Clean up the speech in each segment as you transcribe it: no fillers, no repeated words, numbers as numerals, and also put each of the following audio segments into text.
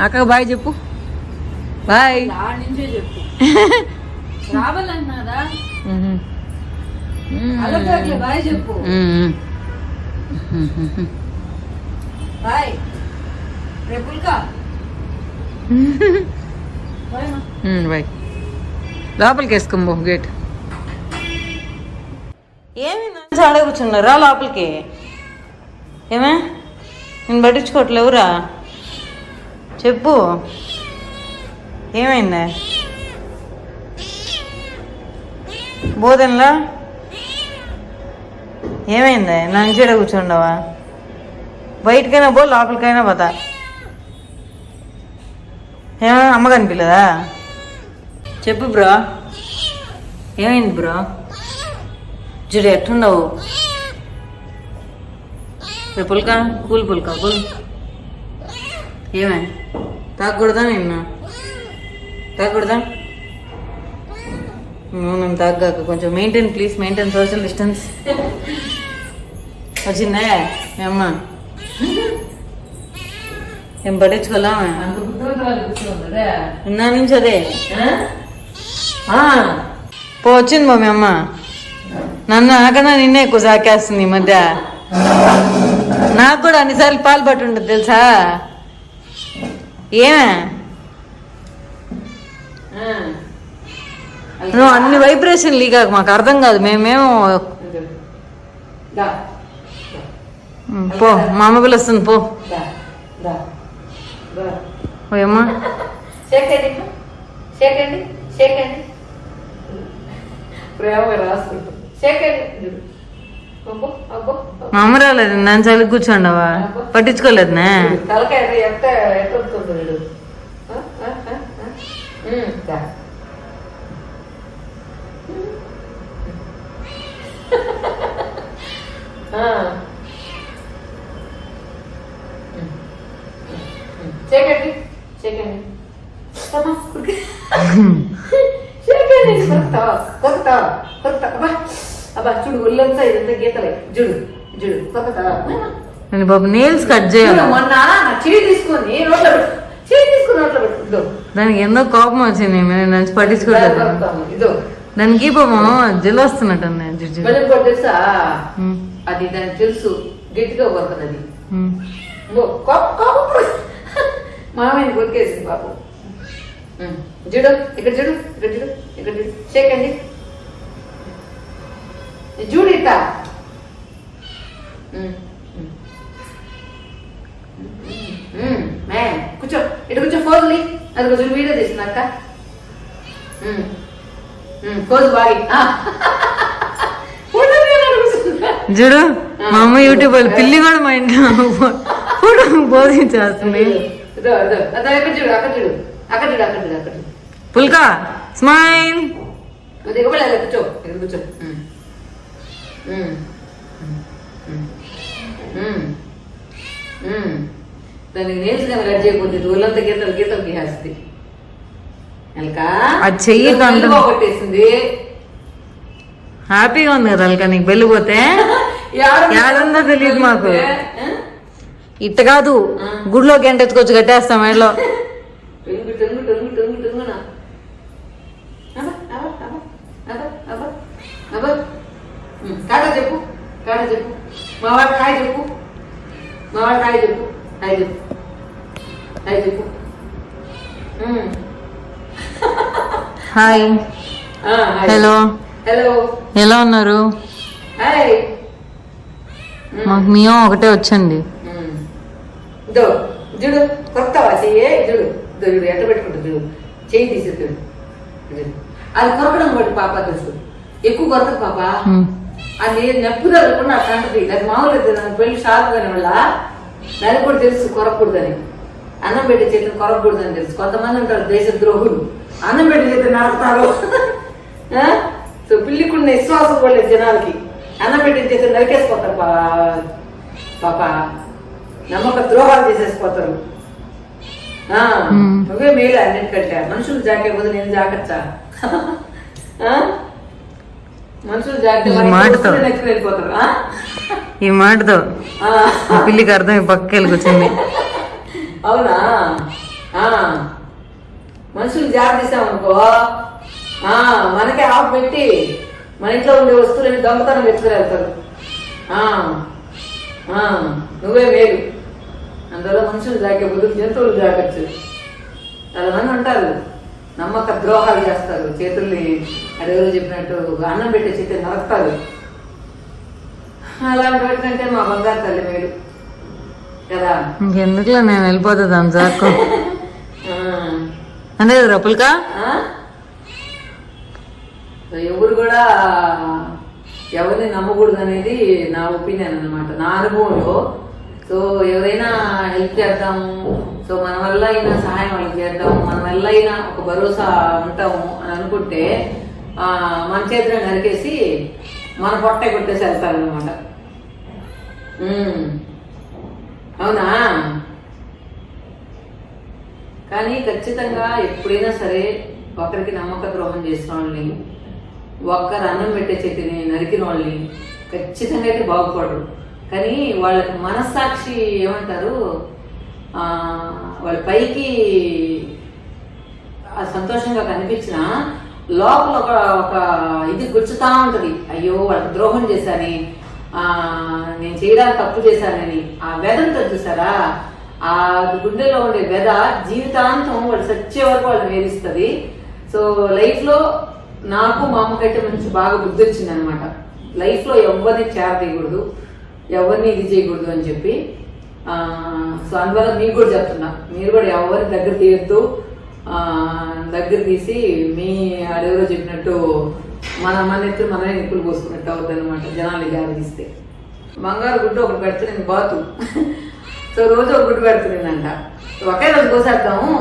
అక్క బాయ్ చెప్పు. బాయ్. నుంచే చెప్పు. రావాలన్నారా? బాయ్ చెప్పు. బాయ్ రేపుల్కా. బాయ్. లోపలికి వేసుకోబో గేట్. ఏమి చాలా కూర్చున్నారా లోపలికి? ఏమే నేను పట్టించుకోవట్లేవురా? చెప్పు ఏమైందా? బోధనలా ఏమైందా? నా నుంచి కూర్చుండవా? బయటకైనా పో, లోపలికైనా పోతా. ఏమైనా అమ్మ కనిపించలేదా? చెప్పు బ్రో, ఏమైంది బ్రో? చూడు ఎట్టుండవు. రేపు పుల్కా కూల్ పుల్కా కూల్. ఏమే తాగకూడదా? నిన్ను తాగకూడదా? నేను తాగాక కొంచెం maintain please, maintain social distance. వచ్చిందా మీ అమ్మ? ఏం పట్టించుకోలే నా నుంచి అదే పో. వచ్చింది బా మీ అమ్మ. నన్ను నాకన్నా నిన్నే ఎక్కువ సాకేస్తుంది ఈ మధ్య. నాకు కూడా అన్నిసార్లు పాలు పట్టు ఉండదు తెలుసా? ఏమే నువ్వు అన్ని వైబ్రేషన్ లీక్ మాకు అర్థం కాదు. మేమేమో పో, మా అమ్మ పిల్ల వస్తుంది పో. ఓయమ్మా మా అమ్మ రాలేదు, నన్ను చలికి కూర్చోండవా? పట్టించుకోలేదునే. చూడు ఒళ్ళంతా ఇదంతా గీతలే. చూడు చూడు నేను బాబు నెయిల్స్ కట్ చేయాలి. మొన్న చేయి తీసుకొని నోట్లో పెట్టు, చేయి తీసుకుని నోట్లో పెట్టు. దానికి ఎంతో కోపం వచ్చింది, నేను పట్టించుకోలేదు. దానికి పాపం జల్ వస్తున్నట్టు తెలుసా? అది దానికి తెలుసు గట్టిగా కొడుతుంది అది. మామయ్య కొరికేసింది పాపం. చూడు ఇక్కడ చూడు, ఇక్కడ చూడు, ఇక్కడ చూడు. షేకండి చూడు ఇట్ట. కూర్చో ఇటు కూర్చో. ఫోన్లు అది కొంచెం వీడియో తీసినాక ఫోన్ బాగి చూడు. మా అమ్మ యూట్యూబ్ వాళ్ళు పిల్లి కూడా మా ఇంట్లో ఫోటో బోధించేస్తుంది. అక్కడ చూడు, అక్కడ చూడు, అక్కడ చూడు, అక్కడ చూడు, అక్కడ చూడు. పుల్కా స్మైల్. అది ఇవ్వలేదు. కూర్చో ఇక్కడ కూర్చో. దానికి నేల్స్ కనుక కట్ చేయకపోతే ఒళ్ళంతా గీతలు గీతలు గీసేస్తుంది. అది చెయ్యి కొట్టేసింది. హ్యాపీగా ఉంది కదా అల్కా నీకు వెళ్ళిపోతే? యాదందో తెలియదు మాకు. ఇట్ట కాదు, గుడిలో గంట ఎత్తుకొచ్చి కట్టేస్తాం మెడలో. కాదా చెప్పు, కాదా చెప్పు. మా వాడు కాయ చెప్పు, మా వాడు కాయ చెప్పు, కాయ చెప్పు, కాయ చెప్పు. హాయ్, హలో, హలో, ఎలా ఉన్నారు? మాకు మియో ఒకటే వచ్చింది. చూడు కొత్తవా చెయ్యి. చూడు చూడు ఎట్ట పెట్టుకుంటుంది. చూడు చెయ్యి తీసేస్తాడు. అది కొరకడం బట్టి పాప తెలుసు. ఎక్కువ కొరకదు పాప. అది నొప్పి తగ్గకుండా అట్లా అంటది. అది మామూలు పెళ్లి షార్ప్ కాని వల్ల దానికి కూడా తెలుసు కొరకూడదని. అన్నం పెట్టి చేతిని కొరకూడదని తెలుసు. కొంతమంది ఉంటారు దేశ ద్రోహులు, అన్నం పెట్టి చేతిని నరకుతారు. సో పిల్లికున్న విశ్వాసం కూడా లేదు జనాలకి. అన్నం పెట్టి చేతిని నరికేసిపోతారు పాప. నమ్మక ద్రోహాలు చేసేసిపోతారు. నువ్వే మేలు అన్నిటికంటే. మనుషులు జాకే బదులు నేను జాకచ్చా? మనుషులు జాగ్రత్త వెళ్ళిపోతారు. ఈ మాటతో పిల్లికి అర్థం పక్కకి వెళ్ళి కూర్చుంది. అవునా మనుషులు జాగ్రత్త చేసామనుకో మనకే ఆఫ్ పెట్టి మన ఇంట్లో ఉండే వస్తువులని దొంగతనం ఎత్తుకురెళ్తారు. నువ్వే మేలు. అందువల్ల మనుషులు జాగే బదులు జంతువులు జాగచ్చు. చాలా మంది ఉంటారు నమ్మక ద్రోహాలు చేస్తారు, చేతుల్ని అడవిలో చెప్పినట్టు అన్నం పెట్టే చేతులు నరకుతారు. అలాంటి వాటికంటే మా బంగారు తల్లి మేలు కదా. ఇంకెందుకులో నేను వెళ్ళిపోతాను సాకు అంతే కదా రపుల్కా. ఎవరు కూడా ఎవరిని నమ్మకూడదు అనేది నా ఒపీనియన్ అనమాట, నా అనుభవంలో. సో ఎవరైనా హెల్ప్ చేద్దాము, సో మన వల్ల అయినా సహాయం వాళ్ళకి చేద్దాము, మన వల్ల అయినా ఒక భరోసా ఉంటాము అని అనుకుంటే మన చేతిలో నరికేసి మన పొట్టే కొట్టేసి వెళ్తారనమాట. అవునా? కానీ ఖచ్చితంగా ఎప్పుడైనా సరే ఒకరికి నమ్మక ద్రోహం చేసిన వాళ్ళని, ఒక్కరు అన్నం పెట్టే చేతిని నరికిన వాళ్ళని ఖచ్చితంగా అయితే బాగుపడరు. కానీ వాళ్ళకి మనస్సాక్షి ఏమంటారు, వాళ్ళ పైకి సంతోషంగా కనిపించిన లోపల ఒక ఇది గుచ్చుతా ఉంటది. అయ్యో వాళ్ళకి ద్రోహం చేశాని, నేను చేయడానికి తప్పు చేశానని ఆ వ్యధంతో చూసారా, ఆ గుండెలో ఉండే వ్యధ జీవితాంతం వాళ్ళు సచ్చే వరకు వాళ్ళు వేధిస్తుంది. సో లైఫ్ లో నాకు మా అమ్మకైతే మంచి బాగా బుద్ధి వచ్చింది అనమాట. లైఫ్ లో ఎవరిని చేరదీయకూడదు, ఎవరిని ఇది చేయకూడదు అని చెప్పి. సో అందువల్ల మీకు కూడా చెప్తున్నా, మీరు కూడా ఎవరిని దగ్గర తీయద్దు. దగ్గర తీసి మీ అడవిలో చెప్పినట్టు మన ఎత్తులు మనమే నిప్పులు పోసుకున్నట్టు అవుతుంది అనమాట. జనాలు జాగ్రత్తిస్తే బంగారు గుడ్డు ఒకటి పెడితే నేను బాతు. సో రోజు ఒక గుడ్డు పెడుతున్నానంట. ఒకే రోజు కోసేద్దాము,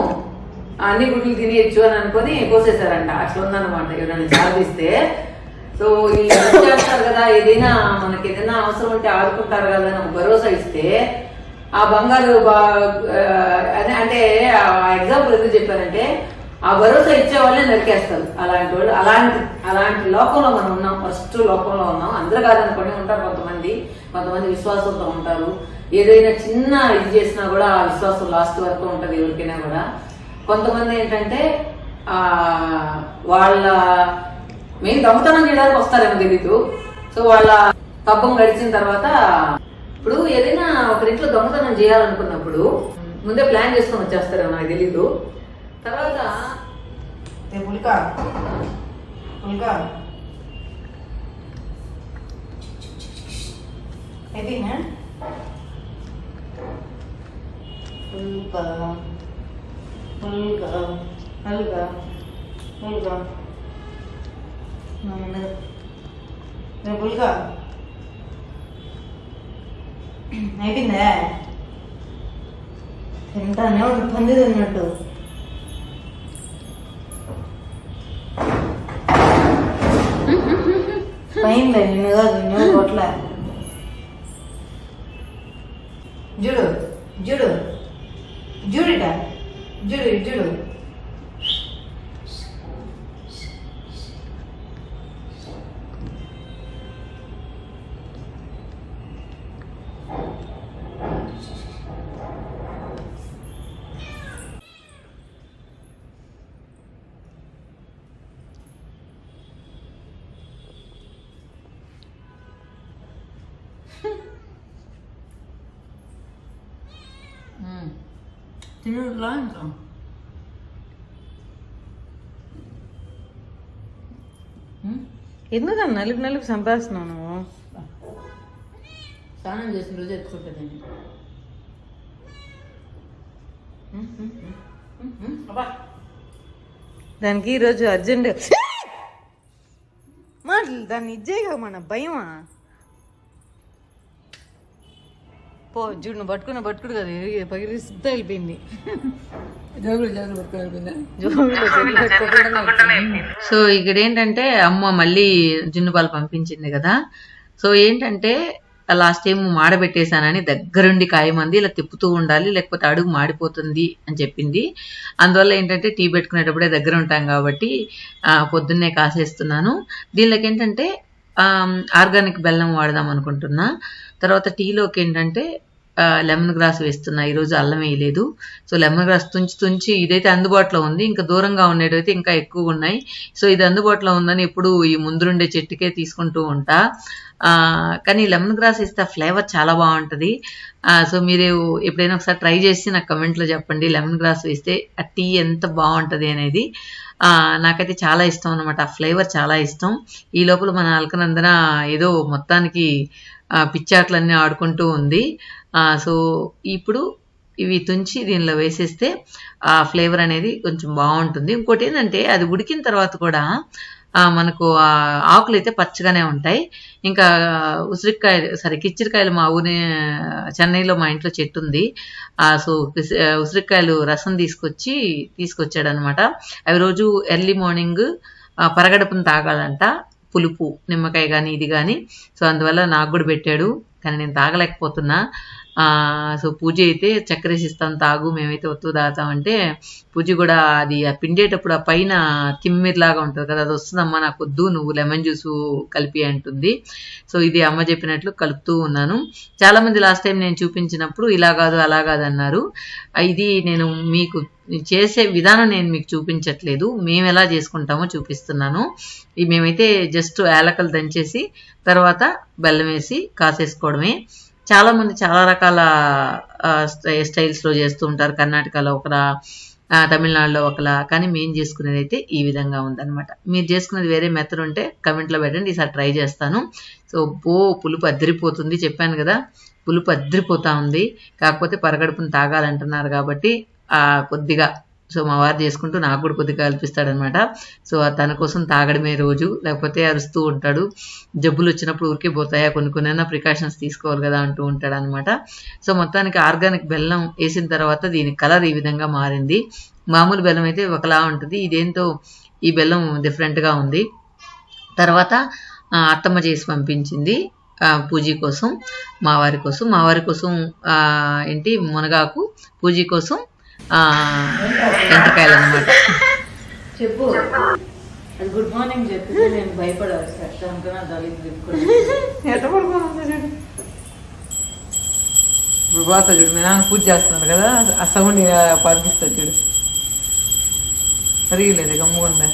అన్ని గుడ్లు తినేయచ్చు అని అనుకుని కోసేసారంట. అట్లా ఉందన్నమాట ఎవరైనా సాధిస్తే. సో వీళ్ళు చేస్తారు కదా, ఏదైనా మనకి ఏదైనా అవసరం ఉంటే ఆడుకుంటారు కదా అని ఒక భరోసా ఇస్తే ఆ బంగారు అంటే ఎగ్జాంపుల్ ఎందుకు చెప్పారంటే ఆ భరోసా ఇచ్చే వాళ్ళే నరికేస్తారు. అలాంటి వాళ్ళు అలాంటి లోకంలో మనం ఉన్నాం, ఫస్ట్ లోకంలో ఉన్నాం. అందరూ కాదనుకోండి, ఉంటారు కొంతమంది విశ్వాసంతో ఉంటారు. ఏదైనా చిన్న ఇది చేసినా కూడా ఆ విశ్వాసం లాస్ట్ వరకు ఉంటుంది ఎవరికైనా కూడా. కొంతమంది ఏంటంటే వాళ్ళ మెయిన్ దొంగతనం చేయడానికి వస్తారేమో తెలీదు. సో వాళ్ళ పబ్బం గడిచిన తర్వాత ఇప్పుడు ఏదైనా ఒకరింట్లో దొంగతనం చేయాలనుకున్నప్పుడు ముందే ప్లాన్ చేసుకొని వచ్చేస్తారేమో నాకు తెలీదు. తర్వాత పుల్కా అయిపోయినా పుల్కా అయిపోయిందా? తింటానే పంది తిన్నట్టు. పైందా నిన్ను కాదు, నిన్ను కొట్లా. చూడు చూడు చూడుట చూడు చూడు. తినట్లా ఇంకా ఎందుకన్నా నలుపు చంపేస్తున్నావు నువ్వు? స్నానం చేసిన రోజు ఎత్తుకుంటుంది. దానికి ఈరోజు అర్జెంట్ మాటలు దాన్ని ఇచ్చేగా మన భయమా. పో చూడు, నువ్వు పట్టుకుడు కదా పగిలిస్తే వెళ్ళిపోయింది. సో ఇక్కడ ఏంటంటే అమ్మ మళ్ళీ జున్ను పాలు పంపించింది కదా. సో ఏంటంటే లాస్ట్ టైం మాడబెట్టేశానని దగ్గరుండి కాయమంది ఇలా తిప్పుతూ ఉండాలి, లేకపోతే అడుగు మాడిపోతుంది అని చెప్పింది. అందువల్ల ఏంటంటే టీ పెట్టుకునేటప్పుడే దగ్గర ఉంటాం కాబట్టి పొద్దున్నే కాసేస్తున్నాను. దీనిలోకి ఏంటంటే ఆర్గానిక్ బెల్లం వాడదాం అనుకుంటున్నా. తర్వాత టీలోకి ఏంటంటే లెమన్ గ్రాస్ వేస్తున్నా. ఈరోజు అల్లం వేయలేదు. సో లెమన్ గ్రాస్ తుంచి ఇదైతే అందుబాటులో ఉంది. ఇంకా దూరంగా ఉండేటైతే ఇంకా ఎక్కువగా ఉన్నాయి. సో ఇది అందుబాటులో ఉందని ఎప్పుడు ఈ ముందుండే చెట్టుకే తీసుకుంటూ ఉంటా. కానీ లెమన్ గ్రాస్ ఇస్తే ఫ్లేవర్ చాలా బాగుంటుంది. సో మీరు ఎప్పుడైనా ఒకసారి ట్రై చేసి నాకు కమెంట్లో చెప్పండి, లెమన్ గ్రాస్ వేస్తే ఆ టీ ఎంత బాగుంటుంది అనేది. నాకైతే చాలా ఇష్టం అనమాట, ఆ ఫ్లేవర్ చాలా ఇష్టం. ఈ లోపల మన అల్కనందన ఏదో మొత్తానికి పిచ్చాట్లన్నీ ఆడుకుంటూ ఉంది. సో ఇప్పుడు ఇవి తుంచి దీనిలో వేసేస్తే ఆ ఫ్లేవర్ అనేది కొంచెం బాగుంటుంది. ఇంకోటి ఏంటంటే అది ఉడికిన తర్వాత కూడా మనకు ఆకులు అయితే పచ్చగానే ఉంటాయి. ఇంకా కిచ్చిరికాయలు మా ఊరి చెన్నైలో మా ఇంట్లో చెట్టు ఉంది. సో ఉసిరికాయలు రసం తీసుకొచ్చాడు అనమాట. అవి రోజు ఎర్లీ మార్నింగ్ పరగడుపును తాగాలంట, పులుపు నిమ్మకాయ కానీ ఇది కానీ. సో అందువల్ల నాకు కూడా పెట్టాడు, కానీ నేను తాగలేకపోతున్నా. సో పూజ అయితే చక్కెర ఇస్తాను తాగు, మేమైతే ఒత్తు తాగుతామంటే పూజ కూడా అది పిండేటప్పుడు ఆ పైన తిమ్మిరిలాగా ఉంటుంది కదా, అది వస్తుందమ్మా నాకు వద్దు, నువ్వు లెమన్ జ్యూస్ కలిపి అంటుంది. సో ఇది అమ్మ చెప్పినట్లు కలుపుతూ ఉన్నాను. చాలామంది లాస్ట్ టైం నేను చూపించినప్పుడు ఇలా కాదు అలా కాదు అన్నారు. ఇది నేను మీకు చేసే విధానం నేను మీకు చూపించట్లేదు, మేము ఎలా చేసుకుంటామో చూపిస్తున్నాను. ఇది మేమైతే జస్ట్ యాలకలు దంచేసి తర్వాత బెల్లం వేసి కాసేసుకోవడమే. చాలామంది చాలా రకాల స్టైల్స్లో చేస్తూ ఉంటారు. కర్ణాటకలో ఒకలా, తమిళనాడులో ఒకలా, కానీ మేము చేసుకునేది అయితే ఈ విధంగా ఉందన్నమాట. మీరు చేసుకునేది వేరే మెథడ్ ఉంటే కమెంట్లో పెట్టండి, ఈసారి ట్రై చేస్తాను. సో పులుపు అద్దరిపోతుంది, చెప్పాను కదా పులుపు అద్దరిపోతా ఉంది. కాకపోతే పరగడుపుని తాగాలంటున్నారు కాబట్టి కొద్దిగా సో మా వారు చేసుకుంటూ నాకు కూడా కొద్దిగా కల్పిస్తాడనమాట. సో తన కోసం తాగడమే రోజు, లేకపోతే అరుస్తూ ఉంటాడు. జబ్బులు వచ్చినప్పుడు ఊరికే పోతాయా, కొన్ని ప్రికాషన్స్ తీసుకోవాలి కదా అంటూ ఉంటాడు అనమాట. సో మొత్తానికి ఆర్గానిక్ బెల్లం వేసిన తర్వాత దీని కలర్ ఈ విధంగా మారింది. మామూలు బెల్లం అయితే ఒకలా ఉంటుంది, ఇదేంటో ఈ బెల్లం డిఫరెంట్గా ఉంది. తర్వాత అత్తమ్మ చేసి పంపించింది పూజీ కోసం, మా వారి కోసం ఏంటి మునగాకు, పూజీ కోసం ఎంటకాయలు అన్నమాట. చెప్పు అది గుడ్ మార్నింగ్ చెప్పి నేను భయపడాలి. ఇప్పుడు పోతా చూడు, మీ నాన్న పూజ చేస్తున్నారు కదా, ఆ సౌండ్ పంపిస్తా చూడు. సరిగలేదు గమ్ముకుందా.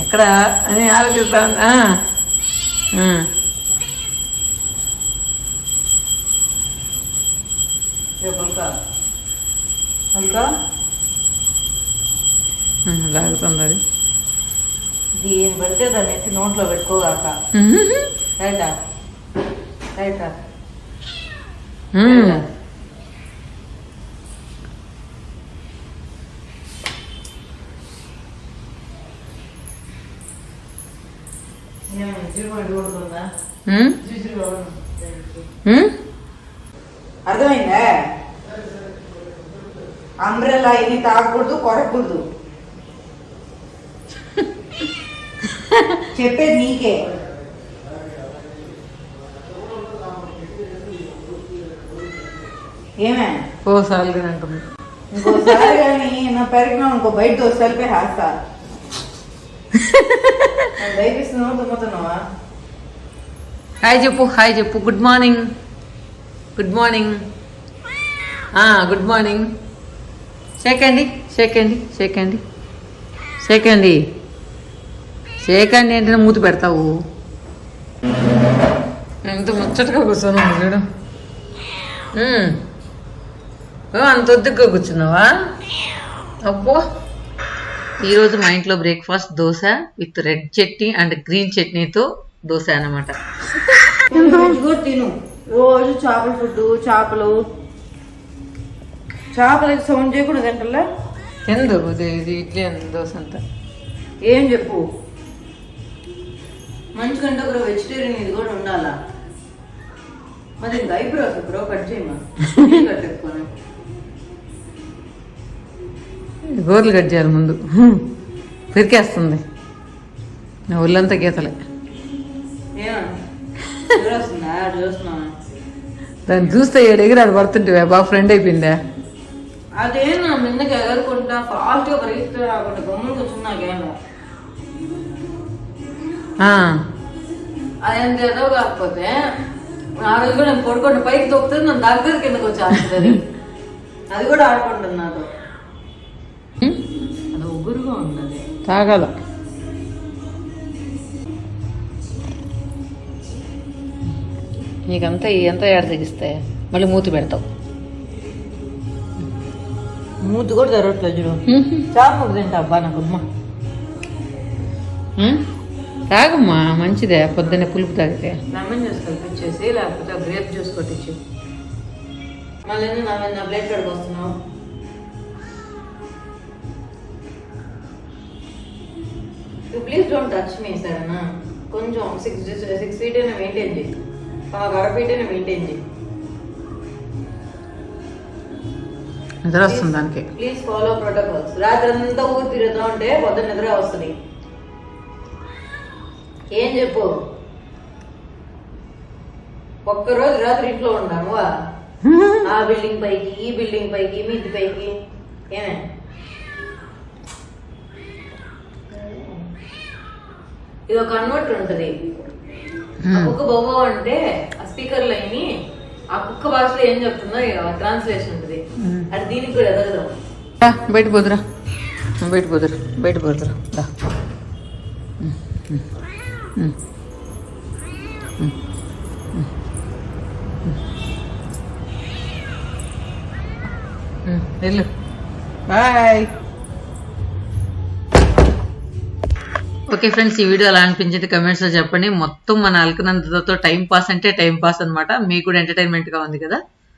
ఎక్కడ అని ఆలోచిస్తా. లాగుతుంది అది. దీని పడితే దాన్ని ఎత్తి నోట్లో పెట్టుకోగాక. రైటా రైటా అర్థమైందా? అంబ్రెల్లా ఇది తాగకూడదు, కొరకూడదు. చెప్పేది నీకే. ఏమే ఓసారి అంటుంది, ఇంకోసారి కానీ నా పెరిగినా ఇంకో బయట దోసారిపై హాస్తా దయపిస్తున్నావు తుమ్ముతున్నావా? హాయ్ చెప్పు, హాయ్ చెప్పు. Good morning, good morning, good morning. షేకండి షేకండి షేకండి షేకండి షేకండి అంటే మూతి పెడతావు. ఎంత ముచ్చటగా కూర్చున్నావు చూడు. అంత ఒద్దుగా కూర్చున్నావా? అబ్బో. ఈరోజు మా ఇంట్లో breakfast dosa with red chutney and green చట్నీతో దోశ అన్నమాట. తిను రోజు చేపల ఫుడ్, చేపలు సౌండ్ చేయకూడదు గంటల్లో. ఎందుకు ఇది ఇడ్లీ దోశ అంతా ఏం చెప్పు. మంచి కంటే ఒక వెజిటేరియన్ ఇది కూడా ఉండాలా. మరి ఇంకా ఐబ్రోస్ బ్రో కట్ చేయమా, కట్టేసుకొని గోర్లు కట్ చేయాలి ముందు, పెరికేస్తుంది నా ఒళ్ళంతా గీతలే. దాన్ని చూస్తే ఎగిరి అది పడుతుంటే బాగా ఫ్రెండ్ అయిపోయిందా? అదే నా మిందకి ఎగరుకుంటా ఫాస్ట్ గా పరిగెత్తుకు రాకుండా గమ్ములు కూర్చున్నాకేమో. అది ఏదో కాకపోతే ఆ రోజు కూడా నేను పడుకోండి పైకి తొక్కుతుంది నన్ను దగ్గర కిందకు వచ్చి ఆడుతుంది అది కూడా ఆడుకుంటుంది నాతో. అది ఉగురుగా ఉన్నది తాగాల. నీకంతా ఎంత ఏడ తెగిస్తాయి మళ్ళీ మూతి పెడతావు. మూతి కూడా జరగట్లేదు చూడు. చాపు తింటా అబ్బా నాకు అమ్మ. తాగమ్మా మంచిదే పొద్దున్నే పులుపు తాగితే. లెమన్ జ్యూస్ కలిపించేసి లేకపోతే గ్రేప్ జ్యూస్ కొట్టించి మళ్ళీ నా ప్లేట్ కడిగి వస్తున్నావు. ప్లీజ్ డోంట్ టచ్ మీ సరేనా. కొంచెం 6 feet అయినా మెయింటైన్ చేయి, 1.5 feet అయినా మెయింటైన్ చేయి. నిద్ర వస్తుంది దానికి. Please follow protocols. రాత్రి అంతా ఊరు తిరుగుతూ ఉంటే పొద్దున్న నిద్ర వస్తుంది. ఏం చెప్పు, ఒక్కరోజు రాత్రి ఇంట్లో ఉన్నాను ఆ బిల్డింగ్ పైకి ఈ బిల్డింగ్ పైకి మిద్ది పైకి ఏమే ఇది ఒక కన్వర్టర్ ఉంటది. ఆ కుక్క బొమ్మ అంటే ఆ స్పీకర్ లైన్ ఆ కుక్క భాషలో ఏం చెప్తుందో ట్రాన్స్లేషన్ ఉంటది. అది దీనికి కూడా ఎదగదాం. బయట పోదురా బయట పోదురా బయట పోదురా. వెళ్ళు బాయ్. ఓకే ఫ్రెండ్స్, ఈ వీడియో ఎలా అనిపించింది కమెంట్స్ లో చెప్పండి. మొత్తం మన అల్కనందతో టైం పాస్ అంటే టైం పాస్ అనమాట. మీకు కూడా ఎంటర్టైన్మెంట్ గా ఉంది కదా.